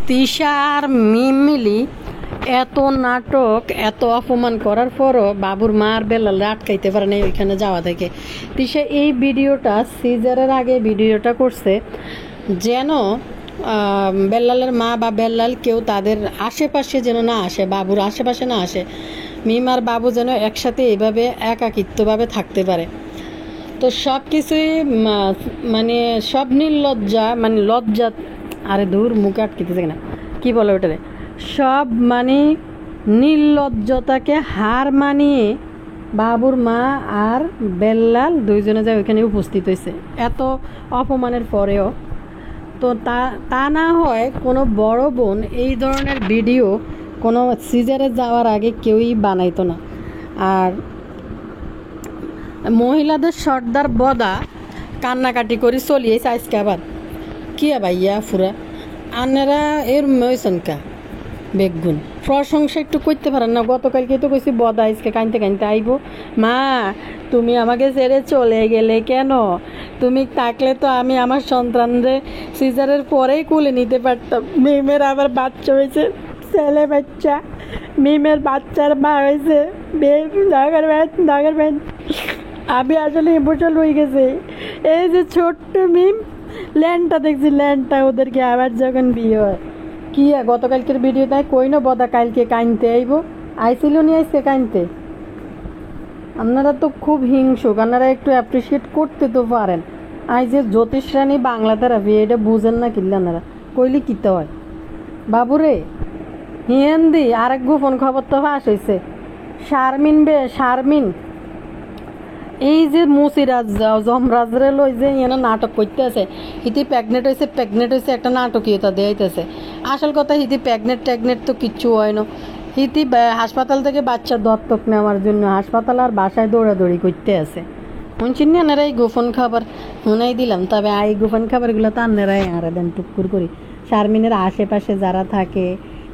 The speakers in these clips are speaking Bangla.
তিশা আর মিম মিলি এত নাটক এত অপমান করার পরও বাবুর মা আর বেলাল আটকাইতে পারে না ওইখানে যাওয়া থেকে। তিশা এই ভিডিওটা সিজারের আগে ভিডিওটা করছে যেন বেল্লালের মা বা বেল্লাল কেউ তাদের আশেপাশে যেন না আসে, বাবুর আশেপাশে না আসে, মিম আর বাবু যেন একসাথে এইভাবে একাকিত্বভাবে থাকতে পারে। তো সব কিছুই মানে সব নির্লজ্জা মানে লজ্জা, আরে দূর মুখে আটকিতেছে কিনা কী বলে ওটারে, সব মানে নির্লজ্জতাকে হার মানিয়ে বাবুর মা আর বেল্লাল দুইজনে যায় ওইখানে উপস্থিত হয়েছে এত অপমানের পরেও। তো তা না হয় কোনো বড় বোন এই ধরনের ভিডিও কোনো সিজারে যাওয়ার আগে কেউই বানাইতো না। আর মহিলাদের সর্দার বদা কান্নাকাটি করে চলিয়েছে আজকে আবার কি ভাইয়া ফুরা আনারা এর ময়সনকা বেগুন প্রশংসা একটু করতে পারেন না। গতকালকে তো কইছি বদা আজকে কানতে কানতে আইব, মা তুমি আমাকে ছেড়ে চলে গেলে কেন? তুমি থাকলে তো আমি আমার সন্তানদের সিজারের পরেই কুলে নিতে পারতাম। মিমের আবার বাচ্চা হয়েছে, ছেলে বাচ্চা, মিমের বাচ্চার মা হয়েছে দাগের আমি আসলে ইমোশনাল হয়ে গেছে। এই যে ছোট্ট মিম ল্যান্ডটা দেখছি, ল্যান্ডটা ওদেরকে আবার যখন বিয়ে হয় কি গতকালকের ভিডিও তাই কই না বদা কালকে কানতে আইব, আইছিল নি আইসে কানতে। আপনারা তো খুব হিংসুক, আপনারা একটু অ্যাপ্রিসিয়েট করতে তো পারেন। আই যে জ্যোতিষ রানী বাংলা থেরাপি এটা বুঝেন না কিনলে আপনারা কইলে কিতে হয় বাবুরে হিয়েন্দি। আরেক গোপন খবর তো ফাঁস হয়েছে, শারমিন এই যে মুসিরাজ জমরাজরে লই যে এনে নাটক করতে আছে, হিতি প্রেগনেন্ট হয়েছে একটা নাটকীয়তা দেয়াইতেছে। আসল কথা হিতি প্রেগনেন্ট তো কিচ্ছু হয় না, হিতি হাসপাতাল থেকে বাচ্চা দত্তক নেওয়ার জন্য হাসপাতাল আর বাসায় দৌড়াদৌড়ি করতে আছে। শুনছেন না আপনারা এই গোপন খাবার শুনাই দিলাম, তবে এই গোপন খাবারগুলো তো আপনারাই আরে দেন টুকুর করি। শারমিনের আশেপাশে যারা থাকে,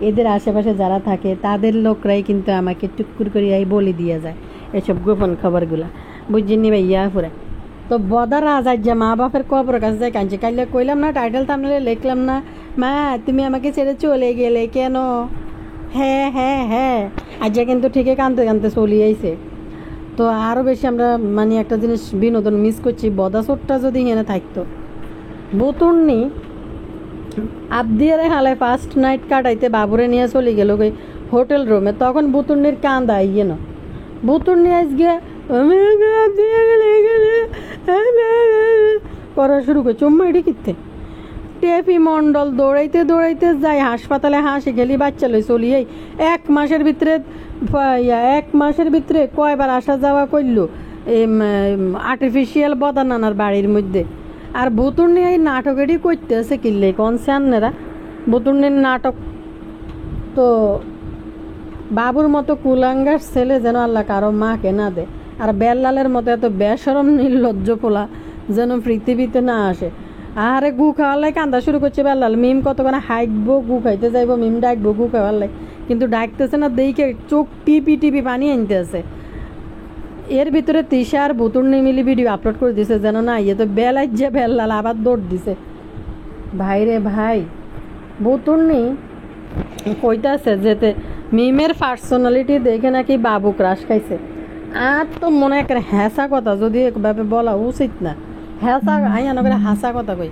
এদের আশেপাশে যারা থাকে তাদের লোকরাই কিন্তু আমাকে টুকুর করে এই বলে দিয়ে যায় এসব গোপন খাবারগুলা, বুঝছেননি ভাইয়া পুরা। তো বদা রাজার যে মা বাপের কবর কাছে যায় কাঁদছে, কাইলে কইলাম না টাইটেল তো আপনারা লিখলাম না, মা তুমি আমাকে ছেড়ে চলে গেলে কেন? হ্যাঁ হ্যাঁ হ্যাঁ আজ কিন্তু ঠিকই কাঁদতে কাঁদতে চলে আইছে। তো আরও বেশি আমরা মানে একটা জিনিস বিনোদন মিস করছি, বদা চোটটা যদি এখানে থাকতো। বুতুর্নি আবদিয়ারে হালায় ফার্স্ট নাইট কাটাইতে বাবুরে নিয়ে চলে গেল ওই হোটেল রুমে, তখন বুতুর্নির কান্দা আইয়ে না, বুতুর্নি আজকে করা শুরু করে চুম্মা এটি কিনতে। টেপি মণ্ডল দৌড়াইতে যায় হাসপাতালে, হাসি খেলি বাচ্চা লই চলিয়েই এক মাসের ভিতরে কয়বার আসা যাওয়া করলো আর্টিফিশিয়াল বদানানার বাড়ির মধ্যে। আর ভুতুর্নি এই নাটক এটি করতে আছে কিনলে কনসার্নেরা ভুতুর্নির নাটক। তো বাবুর মতো কুলাঙ্গার ছেলে যেন আল্লাহ কারো মাকে না দেয়, আর বেল্লালের মতো এত বেসরম নির্লজ্জ পোলা যেন পৃথিবীতে না আসে। আরে গু খাওয়ালাই কান্দা শুরু করছে বেল্লাল, মিম কতক্ষণ হাঁকবো গু খাইতে যাইবো, মিম ডাকবো গু খাওয়ালাই, কিন্তু ডাকতেছে না, দেখে চোখ টিপি পানি আনতে আছে। এর ভিতরে তিশা আর বুতুর্নি মিলি ভিডিও আপলোড করে দিছে যেন না ইয়ে তো বেলায় যে বেল্লাল আবার দৌড় দিছে। ভাই রে ভাই, বুতুর্নি কইতাছে যেতে মিমের পার্সোনালিটি দেখে নাকি বাবু ক্রাশ খাইছে। আর তো মনে একটা হ্যাঁসা কথা যদি একভাবে বলা উচিত না, হ্যাঁসা আইয়ানো করে হাসা কথা কই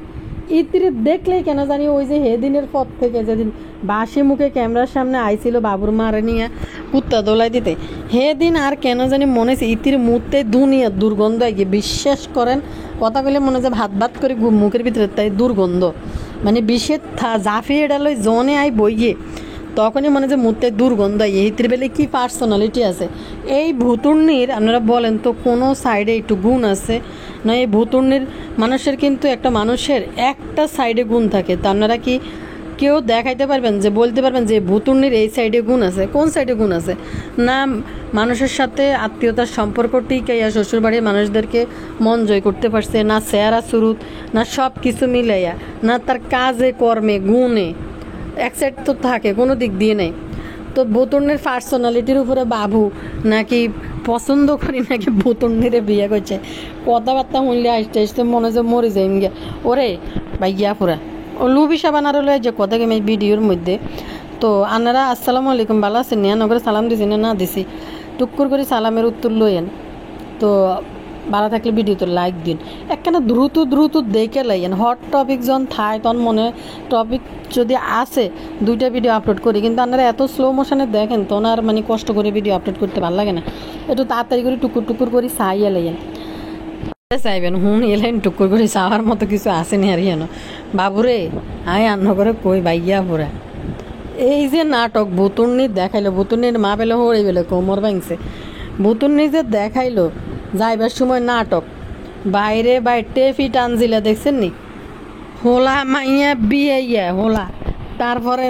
ইতিরে দেখলেই কেন জানি ওই যে সেদিনের পর থেকে যেদিন বাসি মুখে ক্যামেরার সামনে আইছিল বাবুর মারে নিয়ে কুত্তা দোলাই দিতে, সেদিন আর কেন জানি মনে হচ্ছে ইতির মুহূর্তে দুনিয়া দুর্গন্ধ গিয়ে বিশ্বাস করেন কথা কইলে মনে হয় ভাত করে মুখের ভিতরে তাই দুর্গন্ধ মানে বিষের জাফিয়ে ডাল জনে আই বইয়ে তখনই মনে যে মুহূর্তে দুর্গন্ধ ইতির বেলে কি পার্সোনালিটি আছে এই ভুতুর্নির। আপনারা বলেন তো কোনো সাইডে একটু গুণ আছে না? এই ভুতুর্নির মানুষের কিন্তু একটা মানুষের একটা সাইডে গুণ থাকে, তা আপনারা কি কেউ দেখাইতে পারবেন যে বলতে পারবেন যে ভুতুর্নির এই সাইডে গুণ আছে? কোন সাইডে গুণ আছে? না মানুষের সাথে আত্মীয়তার সম্পর্ক টিকাইয়া শ্বশুরবাড়ির মানুষদেরকে মন জয় করতে পারছে, না চেহারা সুরুত, না সব কিছু মিলাইয়া, না তার কাজে কর্মে গুণে এক সাইড তো থাকে, কোনো দিক দিয়ে নেই। তো ভুতুর্নির পার্সোনালিটির উপরে বাবু নাকি পছন্দ করি নাকি ভুতুর্নিরে বিয়ে করছে, কথাবার্তা শুনলে আসতে আসতে মনে যে মরে যাই গিয়া। ওরে ভাইয়া পুরা লুবি সাবান আর যে কথা আমি ভিডিওর মধ্যে তো আনারা আসসালামু আলাইকুম ভালো আছেন নিয়া নগরে সালাম দিছি না দিছি টুকুর করে সালামের উত্তর লইয়েন তো ভালো থাকলে ভিডিওতে লাইক দিন একখানা দ্রুত দ্রুত দেখে লাইয়েন হট টপিক যখন থায় তখন মনে টপিক যদি আসে 2টা ভিডিও আপলোড করি কিন্তু আপনারা এত স্লো মোশনে দেখেন তখন আর মানে কষ্ট করে ভিডিও আপলোড করতে ভালো লাগে না একটু তাড়াতাড়ি করে টুকুর টুকুর করে চাইয়া লাইয়েন চাইবেন এলেন টুকুর করে চাওয়ার মতো কিছু আসেনি আর যেন বাবুরে আয় আন্ন করে কই বাইয়া পুরা এই যে নাটক বুতুর্নি দেখাইলো বুতুর্নির মা পেলে হরে পেলে কোমর ভাঙছে বুতুর্নি যে দেখাইলো যাইবার সময় নাটক বাইরে টেফি টানজিলা দেখছেন নি হোলা মাইয়া বিয়ে হোলা তারপরে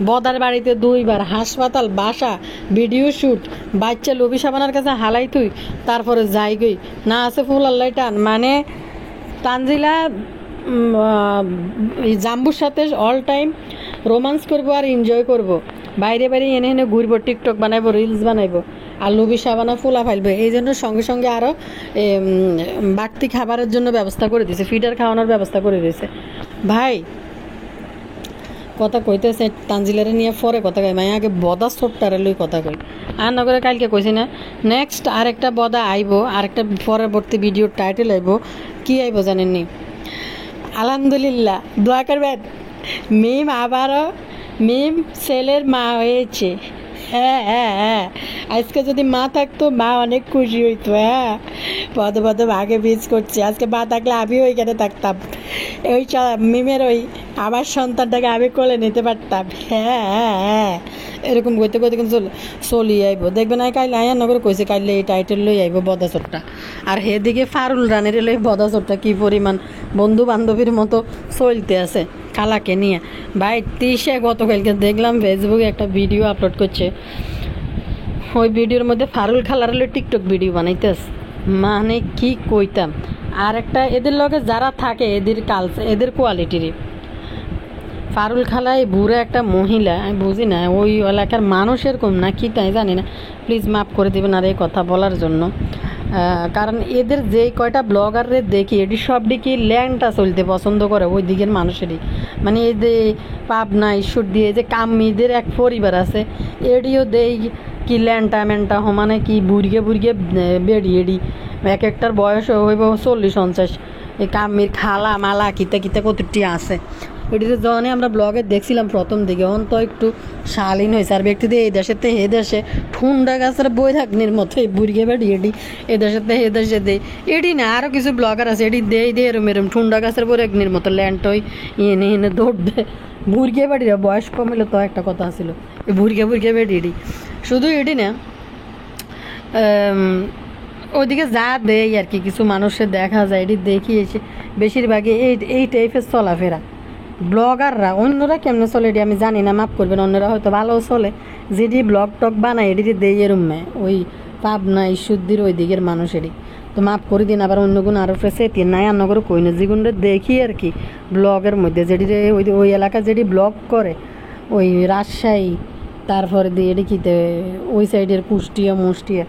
বদার বাড়িতে 2বার হাসপাতাল বাসা ভিডিও শ্যুট বাচ্চা লবি সাবানার কাছে হালাই তুই তারপরে যাই গই না আছে ফুল আল্লাহ টান মানে তানজিলা জাম্বুর সাথে অল টাইম রোমান্স করবো আর এনজয় করব বাইরে বাইরে এনে এনে ঘুরবো টিকটক বানাইবো রিলস বানাইবো আর লুবি সাবানা ফুলা ফাইলবে এই জন্য সঙ্গে সঙ্গে আরও বাড়তি খাবারের জন্য ব্যবস্থা করে দিয়েছে ফিডার খাওয়ানোর ব্যবস্থা করে দিয়েছে ভাই কথা কইতেছে তানজিলারে নিয়ে পরে কথা কই মাই আগে বদা ছোট্টারে লই কথা কই আর নগরে কালকে কইছি না নেক্সট আরেকটা বদা আইবো আরেকটা পরবর্তী ভিডিওর টাইটেল আইবো কি আইবো জানেননি আলহামদুলিল্লাহ দোয়া করবেন মিম আবারও মিম ছেলের মা হয়েছে হ্যাঁ হ্যাঁ হ্যাঁ আজকে যদি মা থাকতো মা অনেক খুশি হইতো হ্যাঁ পদে পদে ভাগে বীজ করছে আজকে মা থাকলে আমিও ওইখানে থাকতাম ওই মিমের ওই আমার সন্তানটাকে আমি কোলে নিতে পারতাম হ্যাঁ হ্যাঁ হ্যাঁ এরকম করতে করতে কিন্তু চলি আইব দেখবেন না কাইলে আয়া নগর কইছে কাইলে এই টাইটেল লই আইব বদাচরটা আর হেদিকে ফারুল রানের লই বদাচরটা কি পরিমাণ বন্ধু বান্ধবীর মতো চলতে আছে খালাকে নিয়ে ভাই 30-এ গতকালকে দেখলাম ফেসবুকে একটা ভিডিও আপলোড করছে ওই ভিডিওর মধ্যে ফারুল খালার লই টিকটক ভিডিও বানাইতেছে মানে কি কইতাম আর একটা এদের লগে যারা থাকে এদের কালচার এদের কোয়ালিটিরই ফারুল খালাই বুড়ো একটা মহিলা আমি বুঝি না ওই এলাকার মানুষ এরকম না কি তাই জানি না প্লিজ মাফ করে দেবেন আর এই কথা বলার জন্য কারণ এদের যে কয়টা ব্লগাররে দেখি এটি সবটি কি ল্যান্ডটা চলতে পছন্দ করে ওই দিকের মানুষেরই মানে এই যে পাবনা ঈশ্বর দিয়ে যে কামিদের এক পরিবার আছে এডিও দেই কি ল্যান্ডটা ম্যানটা মানে কি বুড়িয়ে বুড়িয়ে বেড়ি এডি এক একটার বয়স হইব 40-50 এই কামির খালা মালা কিতা কিতা কতটি আছে এটিতে যখনই আমরা ব্লগে দেখছিলাম প্রথম দিকে অন তো একটু শালীন হয়েছে আর ব্যক্তিদের এই দেশেতে এ দেশে ঠুন্ডা গাছের বই থাকনির মতো এই বুড়িয়ে বেড়ি এটি এ দেশেতে এ দেশে দেয় এটি না আরও কিছু ব্লগার আছে এটি দেই দে এরম এরম ঠুন্ডা গাছের বই একনির মতো ল্যান্ড হই এনে এনে দৌড় দেয় বুড়িয়ে বেড়ি বয়স কমিলে তো একটা কথা ছিল এই বুড়িয়ে বেড়ি এটি শুধু এটি না ওইদিকে যা দেয় আর কি কিছু মানুষের দেখা যায় এটি দেখিয়েছে বেশিরভাগই এই টাইপের চলাফেরা ব্লগাররা অন্যরা কেমনে চলে এটি আমি জানি না মাফ করবেন অন্যরা হয়তো ভালো চলে যেটি ব্লগ টক বানায় এটি দেই এরম ওই পাবনা ঈশ্বরদীর ওই দিকের মানুষেরই তো মাফ করে দিন আবার অন্য গুণ আরও সেটি নাই আর নগর কই না যেগুলো দেখি আর কি ব্লগের মধ্যে যেটি ওই এলাকা যেটি ব্লগ করে ওই রাজশাহী তারপরে দিয়ে এটি কিতে ওই সাইডের কুষ্টিয়া মুষ্টিয়া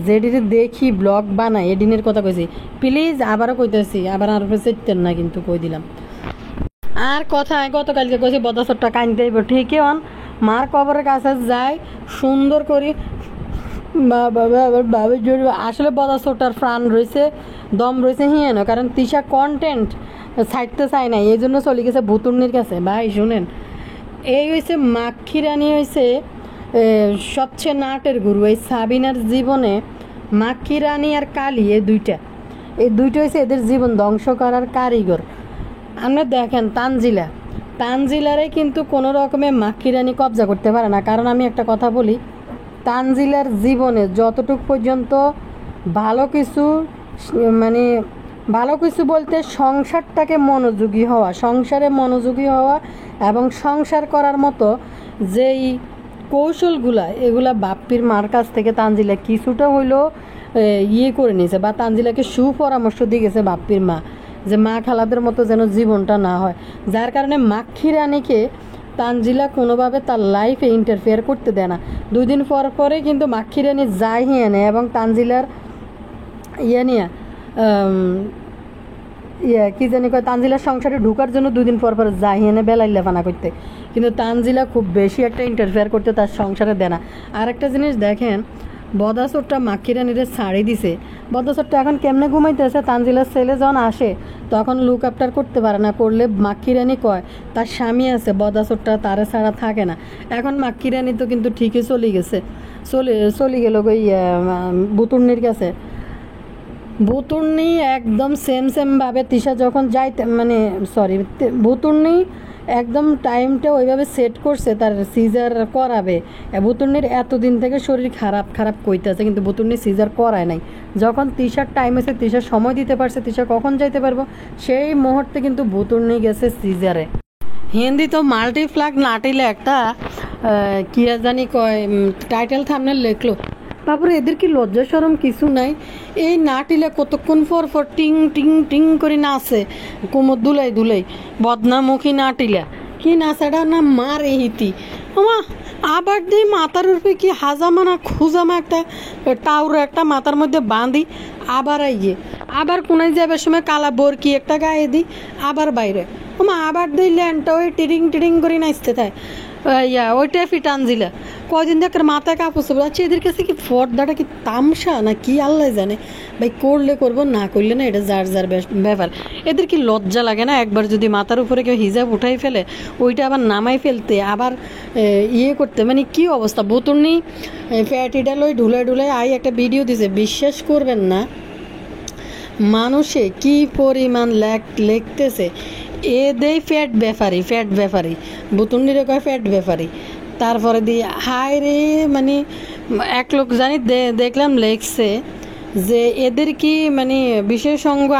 যেটিতে দেখি ব্লগ বানায় এডিনের কথা কইছি প্লিজ আবারও কইতেছি আবার আর চেতেন না কিন্তু কই দিলাম আর কথা গতকালকে কইছি বদাচরটা কানতে হইব ঠিকই অন মার কবরের কাছে যায় সুন্দর করে আসলে বদাচরটার প্রাণ রয়েছে দম রয়েছে হিয়েন কারণ তিশা কন্টেন্ট ছাড়তে চায় না এই জন্য চলে গেছে ভুতুর্নির কাছে ভাই শুনেন এই হয়েছে মাক্ষী রানী হয়েছে সবচেয়ে নাটের গুরু এই সাবিনার জীবনে মাক্ষী রানী আর কালী এই দুইটা হয়েছে এদের জীবন ধ্বংস করার কারিগর আমরা দেখেন তানজিলারে কিন্তু কোনো রকমে মাক্ষী রানী কবজা করতে পারে না কারণ আমি একটা কথা বলি তানজিলার জীবনে যতটুকু পর্যন্ত ভালো কিছু মানে ভালো কিছু বলতে সংসারে মনোযোগী হওয়া এবং সংসার করার মতো যেই কৌশলগুলা এগুলা বাপ্পির মার কাছ থেকে তানজিলা কিছুটা হইলেও করে নিয়েছে বা তানজিলাকে সুপরামর্শ দিয়ে গেছে বাপ্পির মা যে মা খালাদের মতো যেন জীবনটা না হয় যার কারণে মাক্ষী রানীকে তানজিলা কোনোভাবে তার লাইফে ইন্টারফেয়ার করতে দেয় না 2 দিন পরে কিন্তু মাক্ষী রানী যায় নিয়ে নেয় এবং তানজিলার নিয়ে কি জানি কয় তানজিলার সংসারে ঢুকার জন্য 2 দিন পর পর যায় এনে বেলাই লেফানা করতে, কিন্তু তানজিলা খুব বেশি একটা ইন্টারফেয়ার করতে তার সংসারে দেয় না। আর একটা জিনিস দেখেন, বদাসরটা মাক্কিরানিরে ছাড়ি দিছে, বদাসরটা এখন কেমনে ঘুমাইতেছে, তানজিলার ছেলে যখন আসে তখন লুক আফটার করতে পারে না, করলে মাক্কিরানি কয় তার স্বামী আছে, বদাসরটা তারে ছাড়া থাকে না। এখন মাক্কিরানি তো কিন্তু ঠিকই চলে গেল ওই বুতুর্নির কাছে। বুতুর্নি একদম সেমভাবে তিশা যখন যাইতে মানে বুতুর্নি একদম টাইমটা ওইভাবে সেট করছে তার সিজার করাবে। বুতুর্নির এতদিন থেকে শরীর খারাপ কইতেছে, কিন্তু বুতুর্নি সিজার করায় নাই। যখন তিশার টাইম এসে তিশার সময় দিতে পারছে, তিশা কখন যাইতে পারবো সেই মুহূর্তে কিন্তু বুতুর্নি গেছে সিজারে। হিন্দি তো মাল্টিপ্লাগ নাটিলে একটা কি জানি কয় টাইটেল থাম্বনেল লেখলো, বাবুরে এদের কি লজ্জা শরম কিছু নাই। এই নাটিলে কতক্ষণ পর টিং টিং টিং করে নাচে, কোমর দুলাই বদনামুখী নাটিলা কি নাচাটা না মারে হিতি আমা। আবার দিই মাথার উপরে কি হাজামা খুঁজামা একটা টাউর একটা মাথার মধ্যে বাঁধি, আবার আবার কোনায় যাবার সময় কালা বরকি একটা গায়ে দিই, আবার বাইরে আমা আবার দিই ল্যান্ডটা ওই টিরিং করে নাচতে থাকে। ওইটা ফিটানজিলা কয়দিন দেখার মাথায় কাপড় আচ্ছা, এদের কাছে কি ফর্দাটা কি তামসা না কি আল্লাহ জানে। ভাই করলে করবো, না করলে না, এটা যার ব্যাপার। এদের কি লজ্জা লাগে না, একবার যদি মাথার উপরে কেউ হিজাব উঠাই ফেলে ওইটা আবার নামাই ফেলতে, আবার করতে, মানে কি অবস্থা। বুতুর্নি ফ্যাটিডাল ওই ঢুলাই একটা ভিডিও দিছে, বিশ্বাস করবেন না মানুষে কি পরিমাণ লেখতেছে। দেই ফ্যাট ব্যাপারি বুতুর্নিরে কয় ফ্যাট ব্যাপারি। তারপরে দিয়ে হায় রে, মানে এক লোক জানি দেখলাম লেখছে যে এদের কি মানে বিশেষজ্ঞ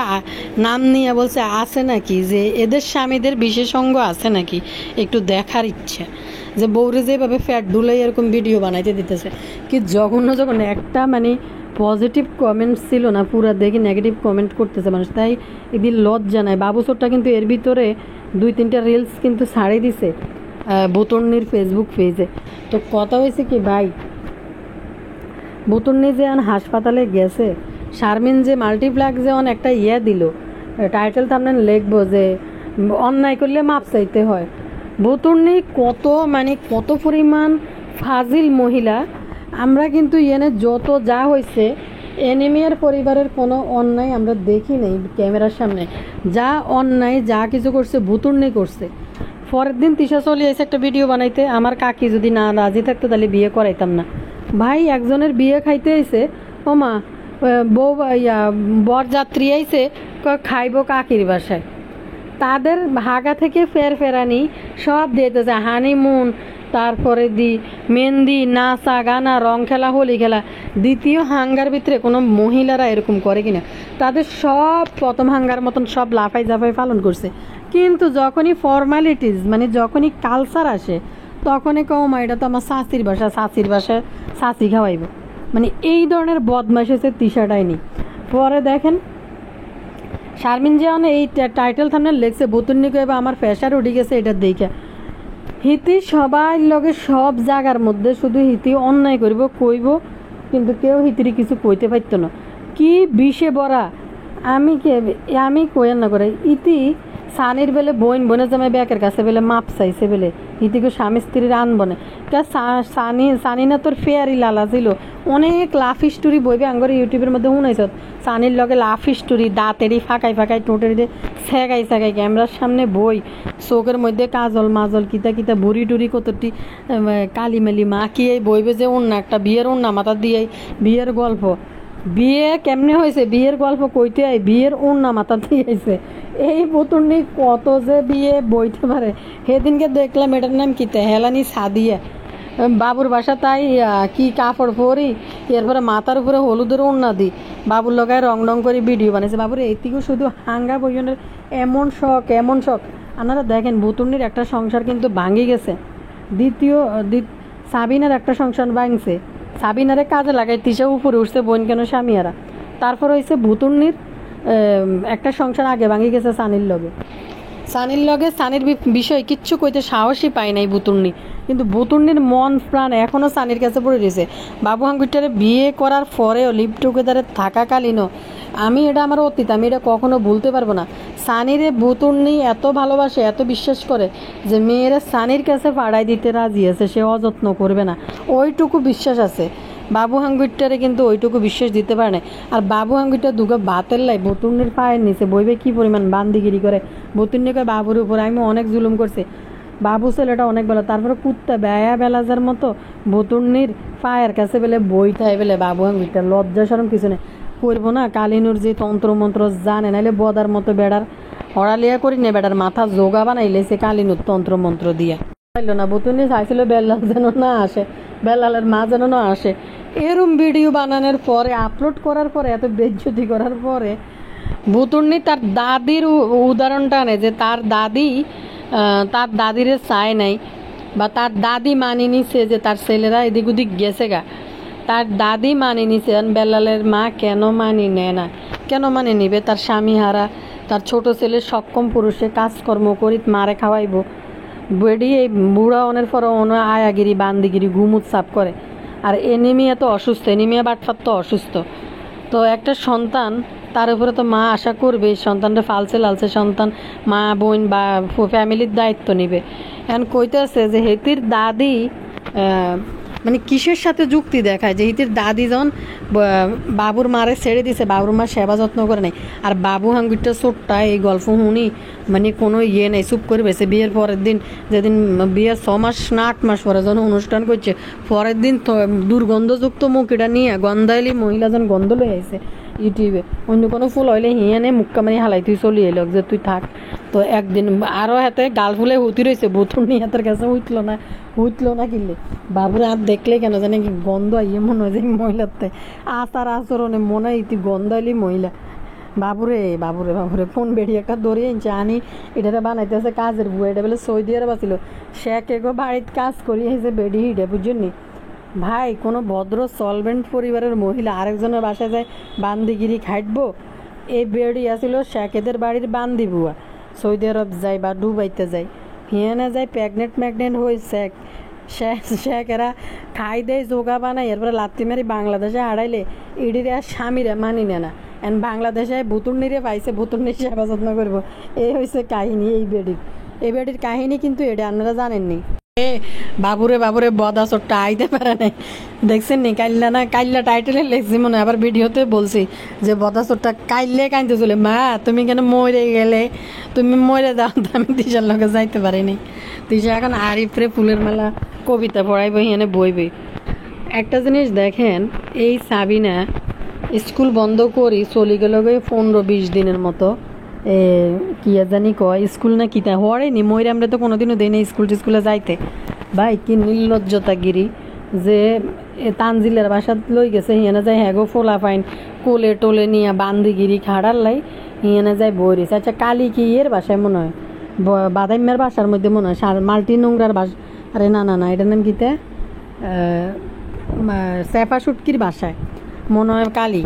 নাম নিয়ে বলছে আছে নাকি, যে এদের স্বামীদের বিশেষজ্ঞ আছে নাকি, একটু দেখার ইচ্ছা। যে বউরে যেভাবে ফ্যাট ঢুলাই এরকম ভিডিও বানাইতে দিতেছে, কি জঘন্য একটা মানে পজিটিভ কমেন্টস ছিল না, পুরা দেখি নেগেটিভ কমেন্ট করতেছে মানুষ। তাই এদিন লজ্জা নাই। বাবুসরটা কিন্তু এর ভিতরে 2-3টা রিলস কিন্তু ছাড়িয়ে দিছে বুতুর্নির ফেসবুক পেজে। তো কথা হয়েছে কি ভাই, বুতুর্নি যে হাসপাতালে গেছে, শারমিন যে মাল্টিপ্লাগ যে একটা দিল টাইটেল থাম্বনেল লিখবো যে অন্যায় করলে মাপ চাইতে হয়। বুতুর্নি কত পরিমাণ ফাজিল মহিলা। আমরা কিন্তু যত যা হয়েছে এনিমিয়ার পরিবারের কোনো অন্যায় আমরা দেখি নাই ক্যামেরার সামনে। যা অন্যায় যা কিছু করছে বুতুর্নি করছে। পরের দিন তিশা চলে এসে একটা ভিডিও বানাইতে, আমার কাকি যদি না রাজি থাকতো তাহলে বিয়ে করাইতাম না। ভাই একজনের বিয়ে খাইতে আইছে, ও মা বউ বরযাত্রী আইছে খাইব কাকির বাসায়, তাদের ভাগা থেকে ফেরানি সব দিতেছে, হানিমুন, তারপরে মেহেন্দি, নাচা গানা, রং খেলা, হোলি খেলা। দ্বিতীয় হাঙ্গার ভিতরে কোনো মহিলারা এরকম করে কিনা, তাদের সব প্রথম হাঙ্গার মতন সব লাফাই জাফাই পালন করছে। কিন্তু যখনই ফর্মালিটিস মানে যখনই কালচার আসে তখনই কমা এটা তো আমার চাচির বাসায় চাচি খাওয়াইব, মানে এই ধরনের বদমাশ হচ্ছে তিশাটাই নি। পরে দেখেন শারমিন জিয়ান এই টাইটেল থাম্বনেল লেখছে বুতুর্নি কইবা আমার প্রেশার উঠে গেছে, এটা দেখে হিতি সবাই লগে সব জায়গার মধ্যে শুধু হিতি অন্যায় কইব, কিন্তু কেউ হিতির কিছু কইতে পারত না। কি বিষে বরা আমি কইয়ার না করে ইতি সানির বেলে বনে জামাই ব্যাকের কাছে বেলে মাপ চাইছে বেলে হিতিকে স্বামী স্ত্রীর আনবনে সানি না তোর ফেয়ারি লালা ছিল অনেক লাফ স্টোরি বইবে আঙ্গরে ইউটিউবের মধ্যে শুনাইছ। সানির লগে লাফ স্টোরি দাঁতেরই ফাঁকাই টোটের দিয়ে ছেগাই ক্যামেরার সামনে বই, চোখের মধ্যে কাজল মাজল কিতা বুড়ি টুরি কতটি কালিমালি মাখিয়ে বইবে যে অন্য একটা বিয়ের অন্য মাথা দিয়ে বিয়ের গল্প। বিয়ে কেমনে হয়েছে বিয়ের গল্প কইতে আই, বিয়ের ওড়না মাথা দিয়েছে। এই বুতুর্নি কত যে বিয়ে বইতে পারে। সেদিনকে দেখলাম এটার নাম কি হেলানি সাদিয়া, বাবুর বাসা তাই কি কাপড় পরি এরপরে মাথার উপরে হলুদের ওড়না দিই বাবুর লগায় রং করে ভিডিও বানাইছে। বাবুর এইদিকেও শুধু হাঙ্গা বইজনের এমন শখ। আপনারা দেখেন বুতুর্নির একটা সংসার কিন্তু ভাঙি গেছে। সাবিনার একটা সংসার ভাঙছে, সাবিনারে কাজে লাগাই তিশা উপরে উঠছে বোন কেন স্বামীরা। তারপর হয়েছে বুতুর্নির একটা সংসার আগে ভাঙি গেছে সানির লগে। সানির লগে সানির বিষয় কিচ্ছু কইতে সাহসই পায় নাই বুতুর্নি, কিন্তু বুতুর্নির মন প্রাণ এখনও সানির কাছে পড়ে রয়েছে। বাবু হাঙ্গুরটারে বিয়ে করার পরেও লিভ টুগেদারে থাকাকালীনও আমি এটা আমার অতীত, আমি এটা কখনো ভুলতে পারবো না। সানিরে বুতুর্নি এত ভালোবাসে, এত বিশ্বাস করে যে মেয়েরা সানির কাছে পাড়াই দিতে রাজি আছে, সে অযত্ন করবে না, ওইটুকু বিশ্বাস আছে। বাবু হাঙ্গুরটারে কিন্তু ওইটুকু বিশ্বাস দিতে পারে না। আর বাবু হাঙ্গুরটা দুগা ভাতের লাই বুতুর্নির পায়ের নিচে বইবে কি পরিমাণ বান্দিগিরি করে। বুতুর্নি কয় বাবুর উপর আমি অনেক জুলুম করছি, বাবু ছেলেটা অনেক ভালো, তারপরে কুত্তা বেয়া বেলাজার মতো বুতুর্নির পায়ের কাছে বেলে বই থাই বেলে বাবু হাঙ্গুরটা লজ্জা সরম কিছু নেই। করবো না কালিনুর যে তন্ত্র মন্ত্র জানে, নাইলে বদার মতো বেড়ার হড়ালিয়া করি নে, বেড়ার মাথা যোগা বানাইলে সে কালিনুর তন্ত্র মন্ত্র দিয়া পাইল না। বুতুর্নি চাইছিল বেল্লাল যেন না আসে, বেল্লালের মা যেন না আসে। এরম ভিডিও বানানোর পরে, আপলোড করার পরে, এত বেজ্জতি করার পরে বুতুর্নি তার দাদির উদাহরণটা আনে যে তার দাদিরে চায় নাই, বা তার দাদি মানি নিছে যে তার ছেলেরা এদিক ওদিক গেছে গা, তার দাদি মানি নিছে। বেল্লালের মা কেন মানি নেয় না, কেন মানি নিবে? তার স্বামী হারা, তার ছোট ছেলে সক্ষম পুরুষে কাজকর্ম করি মারে খাওয়াইব, বেডি এই বুড়া অনের পর আয়াগিরি বান্দিগিরি ঘুমুত সাপ করে। আর এনিমিয়া তো অসুস্থ, এনিমিয়া বাটফার তো অসুস্থ। তো একটা সন্তান, তার উপরে তো মা আশা করবে সন্তানটা ফালছে লালছে সন্তান, মা বোন বা ফ্যামিলির দায়িত্ব নিবে। এখন কইতেছে যে হেতির দাদি মানে কিসের সাথে যুক্তি দেখায় যে হিতির দাদি যখন বাবুর মারে ছেড়ে দিছে, বাবুর মা সেবা যত্ন করে নাই, আর বাবু হাঙ্গুরটা ছোট্টা এই গল্প শুনি মানে কোনো ইয়ে নেই, চুপ করে বেছে। বিয়ের পরের দিন, যেদিন বিয়ের 6 মাস না 8 মাস পরে যখন অনুষ্ঠান করছে, পরের দিন দুর্গন্ধযুক্ত মুখিটা নিয়ে গন্ধাইলি মহিলা যখন গন্ধ লয়ে আইছে ইউটিউবে, অন্য কোনো ফুল হইলে হিয়ানে মুক্কা মানে হালাই তুই চলি এলো যে তুই থাক। তো একদিন আরও হাতে গাল ফুলে হুতি রয়েছে, বুতুর্নি হাতের কাছে উঠলো না কিনলে বাবুরে আর দেখলে কেন জানে কি গন্ধ আইয়ে মনে হয় যে মহিলাতে আচার আচরণে মনে হয় তুই গন্ধ আইলি মহিলা। বাবুরে বাবুরে বাবুরে ফোন বেড়ি একটা দৌড়িয়ে আনছে, আনি এটাতে বানাইতেছে কাজের বুয়া, এটা বলে সৌদি আরব আসিল, সে কেগো বাড়িতে কাজ করি এসে বেড়ি হিডে বুঝলি ভাই। কোনো ভদ্র সলভেন্ট পরিবারের মহিলা আরেকজনের বাসায় যায় বান্দিগিরি খাটবো? এই বেড়ি আসিল শেখেদের বাড়ির বান্দি বুয়া, সৌদি আরব যায় বা ডুবাইতে যায়, হিয়ানে যায় প্রেগনেন্ট হয়ে শেখেরা খাই দেয় জোগা বানাই, এরপরে লাত্তি মারি বাংলাদেশে হারাইলে ইডিরে আর স্বামীরা মানি নেয় না। এন্ড বাংলাদেশে বুতুর্নিরে পাইছে, বুতুর্নির সেবা যত্ন করবো, এই হয়েছে কাহিনী এই বেডির কাহিনী। কিন্তু এটা আপনারা জানেননি। বাবুরে বদা চোটটা আইতে পারে নাই, দেখছেন নি? কাইল্লা টাইটেলে লেখছি মনে, আবার ভিডিওতে বলছি যে বদা চোটটা কাইলে কাইতে চলে, মা তুমি কেন মরে গেলে, তুমি মরে যাও, আমি তিশার লগে যাইতে পারিনি। তিশা এখন আরিফরে ফুলের মেলা কবিতা পড়াইব, এখানে বইবে। একটা জিনিস দেখেন, এই সাবিনা স্কুল বন্ধ করি চলে গেল 15-20 দিনের মতো, কি জানি কয় স্কুল না কিতা হরেনি ময়রা, আমরা তো কোনোদিনও দেই না স্কুলে যাইতে। ভাই কি নির্লজ্জতাগিরি যে তানজিলের বাসাত লই গেছে, হিয়ানে যায় হ্যাগো ফোলা ফাইন কোলে টোলে নিয়ে বান্দিগিরি খাড়ার লাই হিয়ানে যায় বইরিস। আচ্ছা কালি কি এর বাসায় মনে হয়, বাদাইমের বাসার মধ্যে মনে হয় মাল্টি নোংরার বাসা, আরে না এটার নাম কিতে সেফা সুটকির বাসায় মনে হয় কালি।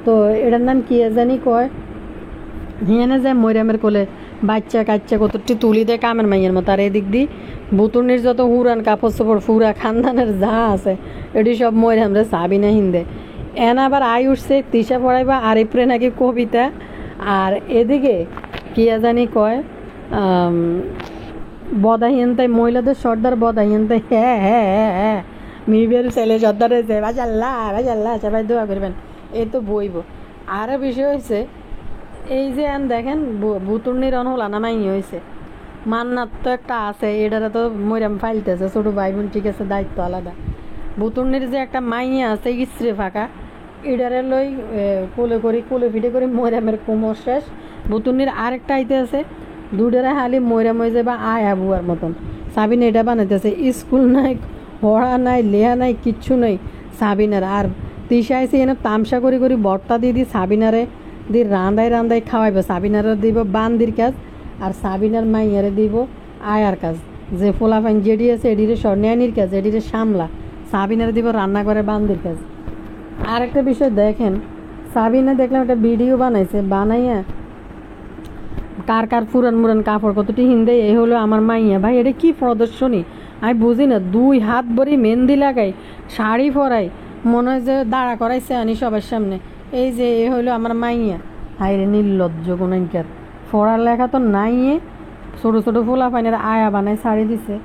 তো এটার নাম কি জানি কয়, হিয়ানে যায় ময়রামের কোলে বাচ্চা কাচ্চা কতটি তুলি দেয় কামের মাইয়ের মতো। আর এদিক দিয়ে বুতুর্নির যত হুরান কাপড় চোপড় ফুরা খানদানের যা আছে এটি সব ময়রামরে সাবিনা হিন্দে। এন আবার আয় উঠছে তিশা পড়াইবা আরিফরে নাকি কবিতা। আর এদিকে কি জানি কয় বদাহিনতাই মহিলাদের সর্দার বদাহিনতাই, হ্যাঁ মিবের ছেলে সর্দার হয়েছে, বাজাল্লাহ সবাই দোয়া করবেন, এই তো বইব। আরও বিষয় হয়েছে এই যে দেখেন বুতুর্নির অনহলা মাইনি হয়েছে, মান্নার তো একটা আছে, এটারে তো ময়রাম ফাইলতেছে, ছোটো ভাই বোন ঠিক আছে দায়িত্ব আলাদা। বুতুর্নির যে একটা মাইনি আছে ইস্ত্রি ফাঁকা, এটারে লই কোলে ফিটে করি ময়রামের কোমর শেষ। বুতুর্নির আরেকটা আইতে আছে, দুটারে হালি ময়রাম হয়ে যাবে আয়া বুয়ার মতন। সাবিনা এটা বানাইতেছে, স্কুল নাই, পড়া নাই, লেহা নাই, কিচ্ছু নাই সাবিনার। আর তিশা আইসি এনে তামসা করি বর্তা দিয়ে সাবিনারে দিয়ে রান্দায় খাওয়াইবে। সাবিনারে দিব বান্দির কাজ, আর সাবিনার মাইয়ারে দিব আয়ার কাজ। যে ফোলাফাইন যেডি আছে এডিরে স্বর্ণানির কাজ, এডিরে সামলা। সাবিনারে দিব রান্না করে বান্দির কাজ। আর একটা বিষয় দেখেন, সাবিনা দেখলাম একটা ভিডিও বানাইছে, বানাইয়া কার কার পুরান মুরান কাপড় কতটি হিন্দে এই হলো আমার মাইয়া। ভাই এটা কি প্রদর্শনী আমি বুঝি না। 2 হাত ভরি মেহেন্দি লাগাই, শাড়ি পরাই, মনে হয় যে দাঁড়া করাইছে আনি সবার সামনে। এই যে এ হইলো আমার মাইয়া। হাইরে নির্লজ্জ গুণাঙ্কার, পড়ালেখা তো নাই। ছোটো ছোটো ফোলা পাইনের আয়া বানায় শাড়ি দিছে,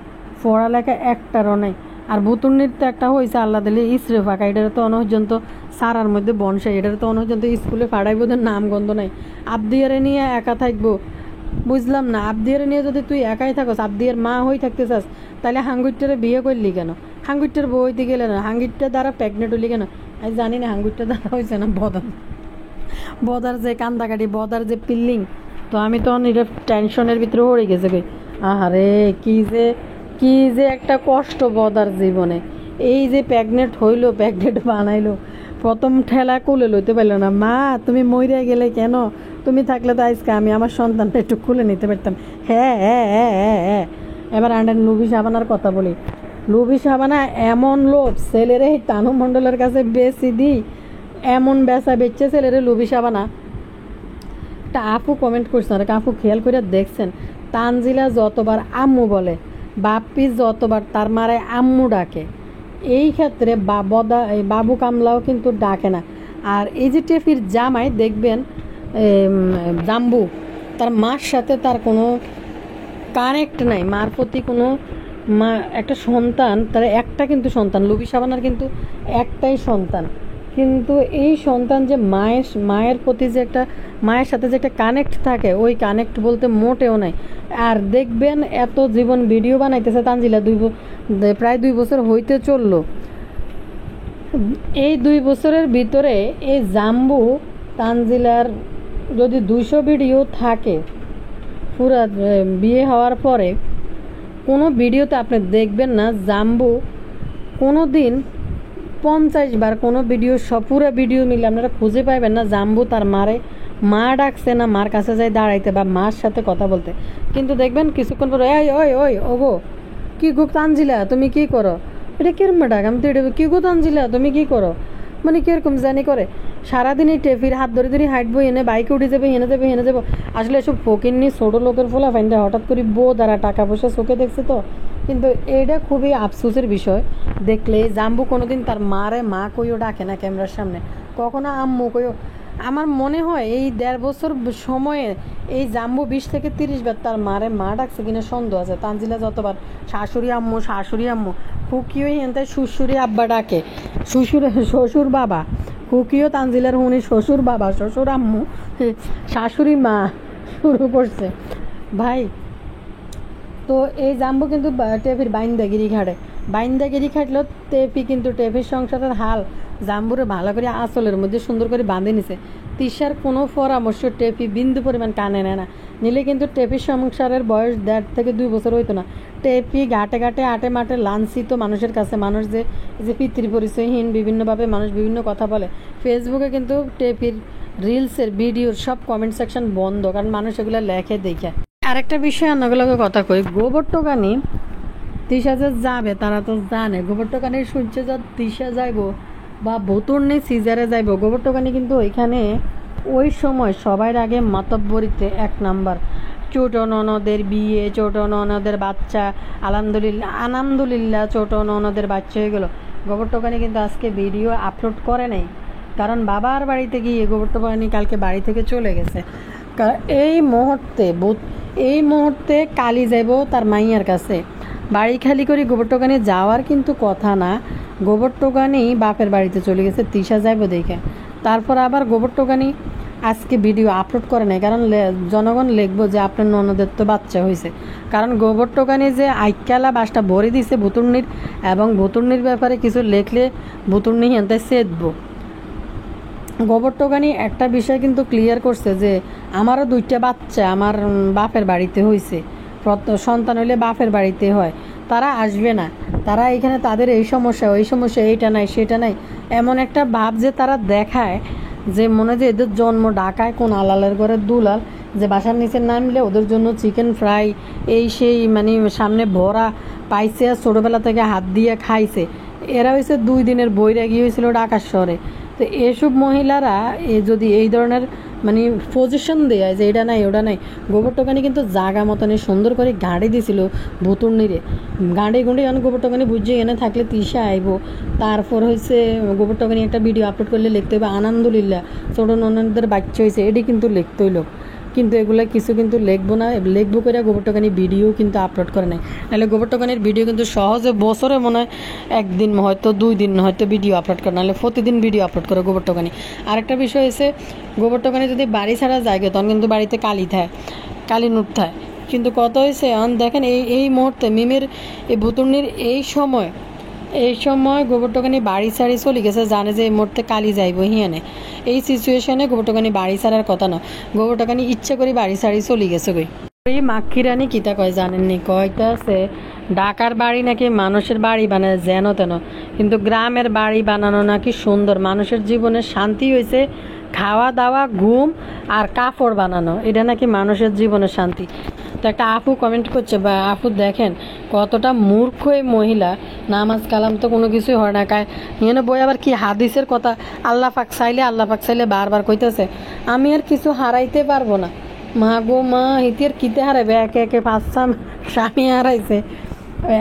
পড়ালেখা একটারও নাই। আর বুতুর্নির তো একটা হয়েছে আল্লাহ দিলে ইসরে ফাঁকা, এটার তো অনহর্যন্ত সারার মধ্যে বনসাই, এটার তো অনহর্যন্ত স্কুলে ফাড়াইব, ওদের নাম গন্ধ নাই। আবদিয়ারে নিয়ে একা থাকবো, বুঝলাম না। আবদিয়ারে নিয়ে যদি তুই একাই থাকস, আবদিয়ার মা হয়ে থাকতে চাস, তাহলে হাঙ্গুইটারে বিয়ে করলি কেন? হাঙ্গুইটার বউ হইতে গেলে না, হাঙ্গুইটার দ্বারা প্রেগনেন্ট হলি কেন? আমি জানি না হাঙ্গুইটার দ্বারা হয়েছে না বদার যে কান্দাকাটি, বদার যে পিল্লিং। তো আমি তখন এটা টেনশনের ভিতরে পড়ে গেছে কই। আহারে কি যে একটা কষ্ট বদার জীবনে। এই যে প্রেগনেন্ট হইলো, প্রেগনেন্ট বানাইলো, প্রথম ঠেলা কুলে লইতে পারলো না। মা তুমি মইরা গেলে কেন? তুমি থাকলে তো আজকে আমি আমার সন্তানটা একটু খুলে নিতে পারতাম। হ্যাঁ হ্যাঁ হ্যাঁ হ্যাঁ হ্যাঁ। এবার আন্ডার লুবি সাবানার কথা বলি। লুবি সাবানা এমন লোভ, ছেলেরে তানু মণ্ডলের কাছে বেশি দিই, এমন বেচা বেচছে ছেলেরে লুবি সাবানা। একটা আপু কমেন্ট করছেন, আর আপু খেয়াল করে দেখছেন, তানজিলা যতবার আম্মু বলে, বাপ্পি যতবার তার মারায় আম্মু ডাকে, এই ক্ষেত্রে বাবু কামলাও কিন্তু ডাকে না। আর এই যে টেফির জামাই দেখবেন জাম্বু, তার মার সাথে তার কোনো কানেক্ট নাই, মার প্রতি কোনো মা একটা সন্তান, তার একটা কিন্তু সন্তান, লুবি সাবানার কিন্তু একটাই সন্তান, কিন্তু এই সন্তান যে মায়ের প্রতি যে একটা, মায়ের সাথে যে একটা কানেক্ট থাকে, ওই কানেক্ট বলতে মোটেও নাই। আর দেখবেন এত জীবন ভিডিও বানাইতেছে তানজিলা, প্রায় 2 বছর হইতে চললো। এই 2 বছরের ভিতরে এই জাম্বু তানজিলার যদি 200 ভিডিও থাকে পুরা বিয়ে হওয়ার পরে, কোনো ভিডিওতে আপনি দেখবেন না জাম্বু কোনো দিন 50 বার কোনো ভিডিও, পুরো ভিডিও মিলে আপনারা খুঁজে পাইবেন না জাম্বু তার মা ডাকছে না মার কাছে যাই দাঁড়াইতে বা মার সাথে কথা বলতে। কিন্তু দেখবেন কিছুক্ষণ পরে ওই ওগো কি গো তানজিলা তুমি কি করো, এটা কিরম ডাক, আমি তো এটা কি গো তানজিলা তুমি কি করো, মানে কিরকম জানি করে। সারাদিন এই টেফির হাত ধরে ধরে হাঁটবো, এনে বাইকে উঠে যাবে, হেনে যাবো। আসলে এসব ফকিন্নি ছোটো লোকের ফোলা ফাইনটা হঠাৎ করে বউ দ্বারা টাকা পয়সা চোখে দেখছে তো। কিন্তু এটা খুবই আফসোসের বিষয়। দেখলে জাম্বু কোনোদিন তার মা কইও ডাকে না ক্যামেরার সামনে, কখনো আম্মু কইও। আমার মনে হয় এই 1.5 বছর সময়ে এই জাম্বু 20 থেকে 30 বার তার মা ডাকছে কিনা সন্দেহ আছে। তানজিলা যতবার শাশুড়ি আম্মু ফুকিও তাই শ্বশুরি আব্বা ডাকে, শ্বশুর বাবা, ফুকিও তানজিলার হুনি শ্বশুর বাবা, শ্বশুর আম্মু, শাশুড়ি মা শুরু করছে ভাই। তো এই জাম্বু কিন্তু টেপির বাইন্দাগিরি খাটলো টেপি, কিন্তু টেপির সংসারের হাল জাম্বুরে ভালো করে আঁচলের মধ্যে সুন্দর করে বাঁধে নিছে। তিশার কোনো পরামর্শ টেপি বিন্দু পরিমাণ কানে নেয় না, নিলে কিন্তু টেপির সংসারের বয়স 1.5 থেকে 2 বছর হইতো না। টেপি ঘাটে আটে মাঠে লাঞ্ছিত মানুষের কাছে, মানুষ যে পিতৃ পরিচয়হীন বিভিন্নভাবে মানুষ বিভিন্ন কথা বলে। ফেসবুকে কিন্তু টেপির রিলসের ভিডিওর সব কমেন্ট সেকশন বন্ধ, কারণ মানুষ এগুলো লেখে দেখে। আরেকটা বিষয় অন্যগুলোকে কথা কই, গোবর টোকানি তিশা যে যাবে তারা তো জানে গোবর টোকানির সূর্য যা তিশা যাইব বা ভুতুর্নি সিজারে যাইব, গোবর টোকানি কিন্তু ওইখানে ওই সময় সবার আগে মাতব্বরিতে 1 নাম্বার। ছোট ননদের বিয়ে, ছোট ননদের বাচ্চা, আলহামদুলিল্লাহ ছোট ননদের বাচ্চা হয়ে গেল। গোবর টোকানি কিন্তু আজকে ভিডিও আপলোড করে নাই, কারণ বাবার বাড়িতে গিয়ে গোবর টোকানি কালকে বাড়ি থেকে চলে গেছে। এই মুহূর্তে কালি যাইব তার মাইয়ার কাছে, বাড়ি খালি করে গোবর টোকানি যাওয়ার কিন্তু কথা না। গোবর টোকানি বাপের বাড়িতে চলে গেছে, তিশা যাইব দেখে। তারপর আবার গোবর টোকানি আজকে ভিডিও আপলোড করে নাই, কারণ জনগণ লিখবো যে আপনার ননদের তো বাচ্চা হয়েছে। কারণ গোবর টোকানি যে আইকালা বাসটা ভরে দিছে ভুতুর্নির, এবং ভুতুর্নির ব্যাপারে কিছু লেখলে ভুতুর্নি হেনতে সেদবো। গোবর টোকানি একটা বিষয় কিন্তু ক্লিয়ার করছে যে আমারও 2টা বাচ্চা আমার বাপের বাড়িতে হয়েছে, সন্তান হইলে বাপের বাড়িতে হয়, তারা আসবে না, তারা এখানে তাদের এই সমস্যা ওই সমস্যা, এইটা নাই সেটা নাই, এমন একটা ভাব যে তারা দেখায় যে মনে হয় যে এদের জন্ম ঢাকায় কোন আলালের ঘরের দুলাল, যে বাসার নিচে নামলে ওদের জন্য চিকেন ফ্রাই এই সেই, মানে সামনে ভরা পাইছে আর ছোটোবেলা থেকে হাত দিয়ে খাইছে। এরা হয়েছে 2 দিনের বৈরাগী হয়েছিল ঢাকার শহরে, তো এসব মহিলারা যদি এই ধরনের মানে পজিশন দেয় যে এটা নাই ওটা নাই, গোবর টোকানি কিন্তু জাগা মতনে সুন্দর করে গাড়ি দিছিল ভুতুর্নিরে, গাড়ি গুঁড়ি এখন গোবর টোকানি বুঝিয়ে এনে থাকলে তিসা আইব। তারপর হয়েছে গোবর টোকানি একটা ভিডিও আপলোড করলে লিখতে হবে আনন্দুলিল্লাহ ছোটো ননদের বাচ্চা হয়েছে, এটি কিন্তু লিখতে হইল। কিন্তু এগুলো কিছু কিন্তু লিখবো না, লিখবো করে গোবর টোকানি ভিডিও কিন্তু আপলোড করে নাই, নাহলে গোবর টোকানির ভিডিও কিন্তু সহজে বছরে মনে হয় একদিন হয়তো 2 দিন হয়তো ভিডিও আপলোড করে, নাহলে প্রতিদিন ভিডিও আপলোড করে গোবর টোকানি। আরেকটা বিষয় হচ্ছে গোবর টোকানি যদি বাড়ি ছাড়া যায় তখন কিন্তু বাড়িতে কালি থাকে, কালি নুট থাকে। কিন্তু কত হয়েছে এখন দেখেন এই মুহূর্তে মিমের এই ভুতুর্নির এই সময় গোবর টোকানি বাড়ি ছাড়ি চলে গেছে, জানে যে এই মুহূর্তে কালি যাইব হিয়ানে। এই সিচুয়েশনে গোবর টোকানি বাড়ি ছাড়ার কথা না, গোবর টোকানি ইচ্ছা করে বাড়ি ছাড়ি চলে গেছে গই। এই মাক্ষী রানী কিতা কয় জানেননি, কয়টা আছে ঢাকার বাড়ি নাকি মানুষের বাড়ি বানায় যেন তেন, কিন্তু গ্রামের বাড়ি বানানো নাকি সুন্দর, মানুষের জীবনে শান্তি হয়েছে খাওয়া দাওয়া ঘুম আর কাপড় বানানো, এটা নাকি মানুষের জীবনের শান্তি। তো একটা আপু কমেন্ট করছে, বা আপু দেখেন কতটা মূর্খ এই মহিলা, নামাজ কালাম তো কোনো কিছুই হয় না, এনে বই আবার কি হাদিসের কথা আল্লাহ পাক চাইলে বারবার কইতেছে আমি আর কিছু হারাইতে পারবো না। মা গো মা, হিতির কিতে হারাইবে, একে একে 5টা স্বামী হারাইছে,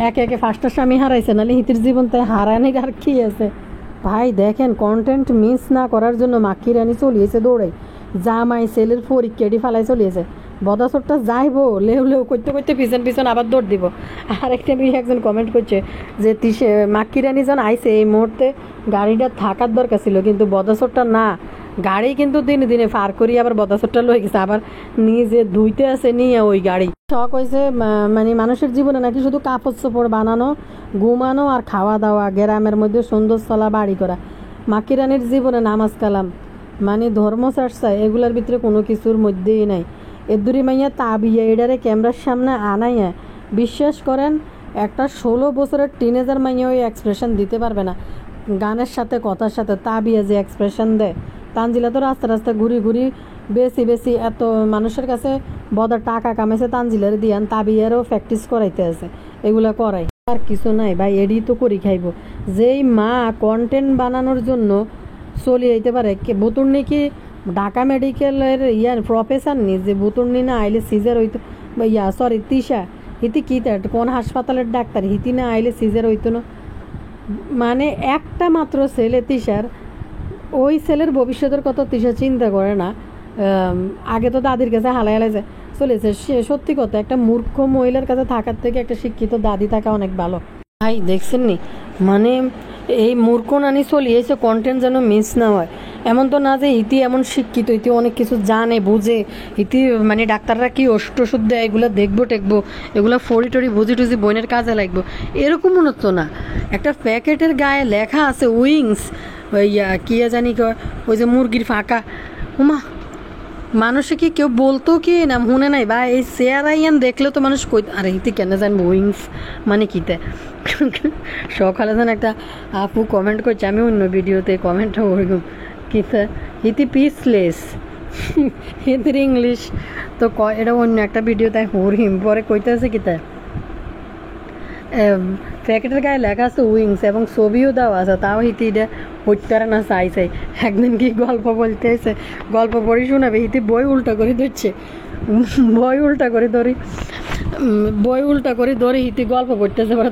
একে একে 5টা স্বামী হারাইছে, নাহলে হিতির জীবন তাই হারানির আর কি আছে ভাই। দেখেন কন্টেন্ট মিস না করার জন্য মাক্ষী রানী চলিয়েছে দৌড়াই, জামাই ছেলের পরীক্ষাটি ফালাই চলিয়েছে, বদাসরটা যাইবো লেউ করতে করতে পিছন আবার দৌড় দিব। আর একটা একজন কমেন্ট করছে যে মাক্ষী রানী যেন আইসে এই মুহূর্তে গাড়িটা থাকার দরকার ছিল, কিন্তু বদাসরটা না, গাড়ি কিন্তু দিনে দিনে পার করি আবার বদাসরটা লয়ে গেছে, আবার নিজে ধুইতে আছে নিয়ে ওই গাড়ি। শখ হয়েছে মানে মানুষের জীবনে নাকি শুধু কাপড় চোপড় বানানো, ঘুমানো আর খাওয়া দাওয়া, গ্রামের মধ্যে সুন্দর চলা বাড়ি করা। মাক্ষী রানীর জীবনে নামাজ কালাম মানে ধর্মচর্চা এগুলোর ভিতরে কোনো কিছুর মধ্যেই নাই। এদুরি মাইয়া তাবিয়া এডারে ক্যামেরার সামনে আনাইয়া বিশ্বাস করেন একটা 16 বছরের টিনেজার মাইয়া ওই এক্সপ্রেশন দিতে পারবে না, গানের সাথে কথার সাথে তাবিয়া যে এক্সপ্রেশন দেয়। তানজিলা তো রাস্তা ঘুরি বেশি এত মানুষের কাছে বড় টাকা কামাইছে, তানজিলার দিয়ান তাবিয়ারও প্র্যাকটিস করাইতে আছে, এগুলো করাই আর কিছু নাই ভাই, এডি তো করি খাইব। যেই মা কন্টেন্ট বানানোর জন্য চলে যেতে পারে, বুতুর্নি কি ঢাকা মেডিকেলের প্রফেসর নি যে বুতুর্নি না আইলে সিজার হইতো, তিশা হিতি কি কোন হাসপাতালের ডাক্তার, হিতি না আইলে সিজার হইতো না। মানে একটা মাত্র ছেলে তিশার, ওই ছেলের ভবিষ্যতের কথা তিশা চিন্তা করে না, আগে তো দাদির কাছে হালাই যায় চলেছে। সে সত্যি কথা, একটা মূর্খ মহিলার কাছে থাকার থেকে একটা শিক্ষিত দাদি থাকা অনেক ভালো ভাই। দেখছেন নি মানে এই মূর্খ নানি চলিয়েছে কন্টেন্ট যেন মিস না হয়। এমন তো না যে ইতি এমন শিক্ষিত, ইতি অনেক কিছু জানে বুঝে, ইতি মানে ডাক্তাররা কি ওষুধ দেয় এগুলো দেখবো টেকবো, এগুলো ফড়ি টড়ি বুঝি টুজি বইনের কাজে লাগবো, এরকম মনে হতো না। একটা প্যাকেটের গায়ে লেখা আছে উইংস, কি জানি ওই যে মুরগির ফাঁকা, উমা মানুষে কি কেউ বলতো কি না শুনে নাই বা এই চেয়ারাইয়ান দেখলে তো মানুষ কই আরে হিতি কেন জানবো উইংস মানে কিতে। সকালে যেন একটা আপু কমেন্ট করছে, আমি অন্য ভিডিওতে কমেন্টটা ওরকম কিতে হিতি পিসলেস, হিতির ইংলিশ তো এটা অন্য একটা ভিডিও তাই হরিম পরে কইতেছে কিতে প্যাকেটের গায়ে লেখা আছে উইংস এবং ছবিও দেওয়া আছে, তাও হিতি এটা হইতারে না চাইছে। একদিন কি গল্প বলতে এসে গল্প পড়ি শোনাবে, হিতি বই উল্টা করে ধরছে, বই উল্টা করে ধরি হিতি গল্প পড়তেছে, পরে